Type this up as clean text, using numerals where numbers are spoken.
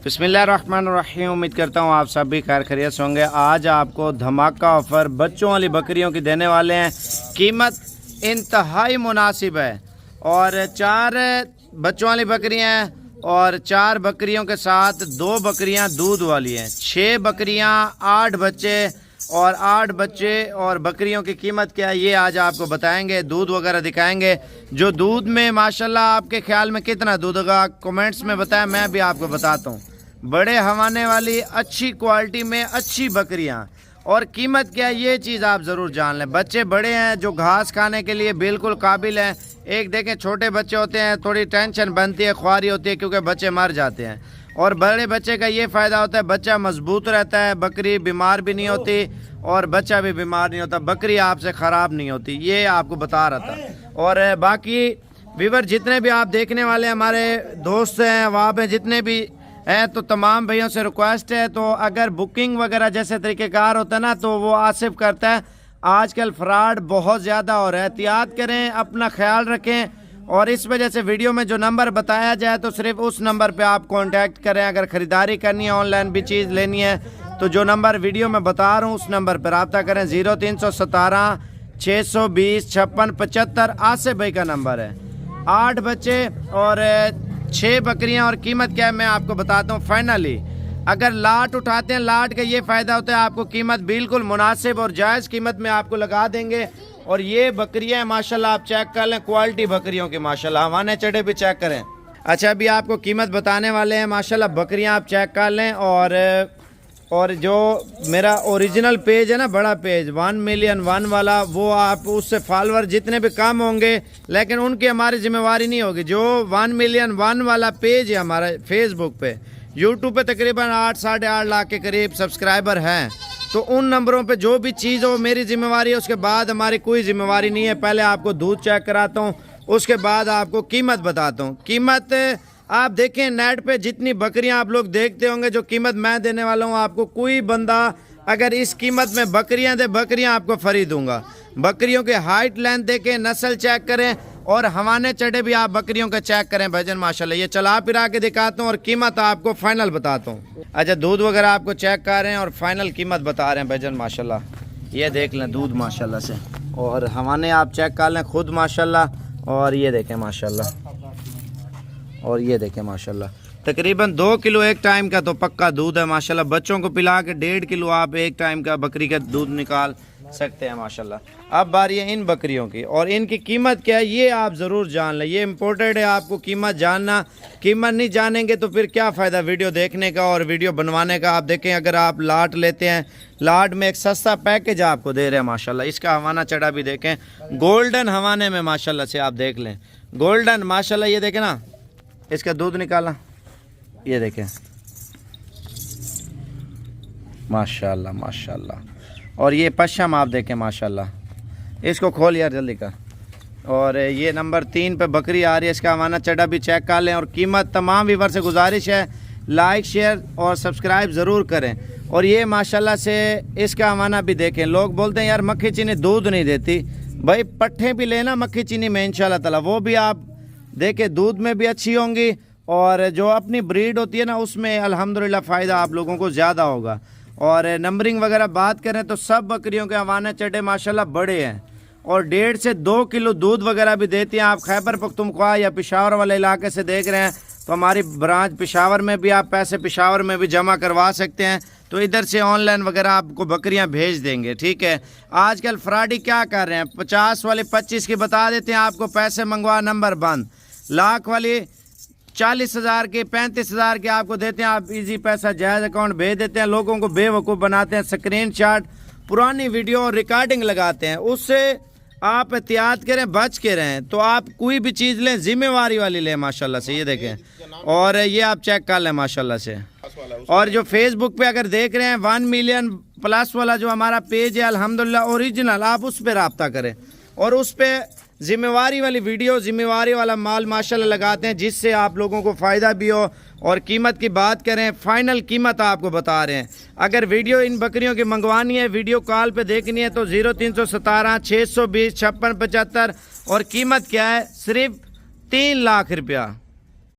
बिस्मिल्लाहिर्रहमानिर्रहीम। उम्मीद करता हूँ आप सब भी खैर खैरियत से होंगे। आज आपको धमाका ऑफ़र बच्चों वाली बकरियों की देने वाले हैं। कीमत इंतहाई मुनासिब है और 4 बच्चों वाली बकरियाँ हैं और 4 बकरियों के साथ 2 बकरियाँ दूध वाली हैं। 6 बकरियाँ, 8 बच्चे और 8 बच्चे और बकरियों की कीमत क्या है ये आज आपको बताएंगे। दूध वगैरह दिखाएंगे। जो दूध में माशाल्लाह आपके ख्याल में कितना दूध होगा कमेंट्स में बताएं, मैं भी आपको बताता हूँ। बड़े हवाने वाली अच्छी क्वालिटी में अच्छी बकरियाँ और कीमत क्या है ये चीज़ आप ज़रूर जान लें। बच्चे बड़े हैं जो घास खाने के लिए बिल्कुल काबिल हैं। एक देखें छोटे बच्चे होते हैं थोड़ी टेंशन बनती है, ख्वारी होती है क्योंकि बच्चे मर जाते हैं। और बड़े बच्चे का ये फ़ायदा होता है बच्चा मजबूत रहता है, बकरी बीमार भी नहीं होती और बच्चा भी बीमार नहीं होता, बकरी आपसे ख़राब नहीं होती। ये आपको बता रहा था। और बाकी व्यूअर जितने भी आप देखने वाले हमारे दोस्त हैं वहाँ पे जितने भी हैं तो तमाम भैयों से रिक्वेस्ट है, तो अगर बुकिंग वगैरह जैसे तरीक़ेकार होता है ना तो वो आसिफ करता है। आजकल फ्रॉड बहुत ज़्यादा हो रहा है, एहतियात करें, अपना ख्याल रखें। और इस वजह से वीडियो में जो नंबर बताया जाए तो सिर्फ उस नंबर पे आप कांटेक्ट करें। अगर ख़रीदारी करनी है, ऑनलाइन भी चीज़ लेनी है तो जो नंबर वीडियो में बता रहा हूँ उस नंबर पर रब्ता करें। 0317 620 56 75 आसिफ भाई का नंबर है। 8 बच्चे और 6 बकरियाँ और कीमत क्या है मैं आपको बताता हूँ। फाइनली अगर लाट उठाते हैं, लाट का ये फ़ायदा होता है आपको कीमत बिल्कुल मुनासिब और जायज़ कीमत में आपको लगा देंगे। और ये बकरियां माशाल्लाह आप चेक कर लें, क्वालिटी बकरियों की माशाल्लाह, हवाने चढ़े भी चेक करें। अच्छा अभी आपको कीमत बताने वाले हैं माशाल्लाह, बकरियां आप चेक कर लें। और जो मेरा ओरिजिनल पेज है ना, बड़ा पेज 1 मिलियन 1 वाला, वो आप उससे फॉलोअर जितने भी कम होंगे लेकिन उनकी हमारी जिम्मेवारी नहीं होगी। जो 1 मिलियन 1 वाला पेज है हमारा फेसबुक पे, यूट्यूब पे तकरीबन 8 साढ़े 8 लाख के करीब सब्सक्राइबर हैं, तो उन नंबरों पे जो भी चीज़ हो मेरी जिम्मेवारी है, उसके बाद हमारी कोई जिम्मेवारी नहीं है। पहले आपको दूध चेक कराता हूँ, उसके बाद आपको कीमत बताता हूँ। कीमत आप देखें नेट पे जितनी बकरियां आप लोग देखते होंगे, जो कीमत मैं देने वाला हूँ आपको, कोई बंदा अगर इस कीमत में बकरियां दे, बकरियां आपको फ्री दूंगा। बकरियों के हाइट लेंथ देखें, नस्ल चेक करें और हवाने चढ़े भी आप बकरियों का चेक करें भाईजान माशाल्लाह। ये चला फिरा के दिखाता हूँ और कीमत आपको फाइनल बताता हूँ। अच्छा दूध वगैरह आपको चेक कर रहे हैं और फाइनल कीमत बता रहे हैं भाईजान माशाल्लाह। ये देख लें दूध माशाल्लाह से, और हवाने आप चेक कर लें खुद माशाल्लाह। और ये देखें माशाल्लाह, और ये देखें माशाल्लाह, तकरीबन 2 किलो एक टाइम का तो पक्का दूध है माशाल्लाह। बच्चों को पिला के 1.5 किलो आप एक टाइम का बकरी का दूध निकाल सकते हैं माशाल्लाह। अब बारी है इन बकरियों की और इनकी कीमत क्या है ये आप ज़रूर जान लें। ये इम्पोर्टेड है, आपको कीमत जानना। कीमत नहीं जानेंगे तो फिर क्या फ़ायदा वीडियो देखने का और वीडियो बनवाने का। आप देखें अगर आप लाट लेते हैं, लाट में एक सस्ता पैकेज आपको दे रहे हैं माशाल्लाह। इसका हवाना चढ़ा भी देखें, गोल्डन हवाने में माशाल्लाह से आप देख लें, गोल्डन माशाल्लाह। ये देखें ना, इसका दूध निकाला, ये देखें माशाल्लाह माशाल्लाह। और ये पश्चिम आप देखें माशाल्लाह, इसको खोल यार जल्दी का। और ये नंबर 3 पे बकरी आ रही है, इसका हवाना चढ़ा भी चेक कर लें। और कीमत तमाम व्यूअर से गुजारिश है लाइक शेयर और सब्सक्राइब ज़रूर करें। और ये माशाल्लाह से इसका हवाना भी देखें। लोग बोलते हैं यार मक्खी चीनी दूध नहीं देती, भाई पट्ठे भी लेना मक्खी चीनी में इंशाल्लाह ताला, वो भी आप देखें दूध में भी अच्छी होंगी। और जो अपनी ब्रीड होती है ना उसमें अल्हम्दुलिल्लाह फ़ायदा आप लोगों को ज़्यादा होगा। और नंबरिंग वगैरह बात करें तो सब बकरियों के हवाने चढ़े माशाल्लाह बड़े हैं और 1.5 से 2 किलो दूध वगैरह भी देती हैं। आप खैबर पख्तूनख्वा या पेशावर वाले इलाके से देख रहे हैं तो हमारी ब्रांच पेशावर में भी, आप पैसे पेशावर में भी जमा करवा सकते हैं, तो इधर से ऑनलाइन वगैरह आपको बकरियां भेज देंगे। ठीक है, आजकल फ्रॉडी क्या कर रहे हैं, 50 वाले 25 की बता देते हैं आपको, पैसे मंगवा नंबर बंद। लाख वाली 40,000 के 35,000 के आपको देते हैं, आप इजी पैसा जायज़ अकाउंट भेज देते हैं, लोगों को बेवकूफ़ बनाते हैं, स्क्रीनशॉट पुरानी वीडियो और रिकॉर्डिंग लगाते हैं। उससे आप एहतियात करें, बच के रहें। तो आप कोई भी चीज़ लें जिम्मेवारी वाली लें माशाल्लाह से। ये देखें और ये आप चेक कर लें माशाल्लाह से। और जो फेसबुक पे अगर देख रहे हैं 1 मिलियन प्लस वाला जो हमारा पेज है अल्हम्दुलिल्लाह ओरिजिनल, आप उस पर रब्ता करें और उस पर जिम्मेवारी वाली वीडियो, जिम्मेवारी वाला माल माशाल्लाह लगाते हैं, जिससे आप लोगों को फ़ायदा भी हो। और कीमत की बात करें, फ़ाइनल कीमत आपको बता रहे हैं। अगर वीडियो इन बकरियों की मंगवानी है, वीडियो कॉल पे देखनी है तो 0317 620 56 75। और कीमत क्या है, सिर्फ 3 लाख रुपया।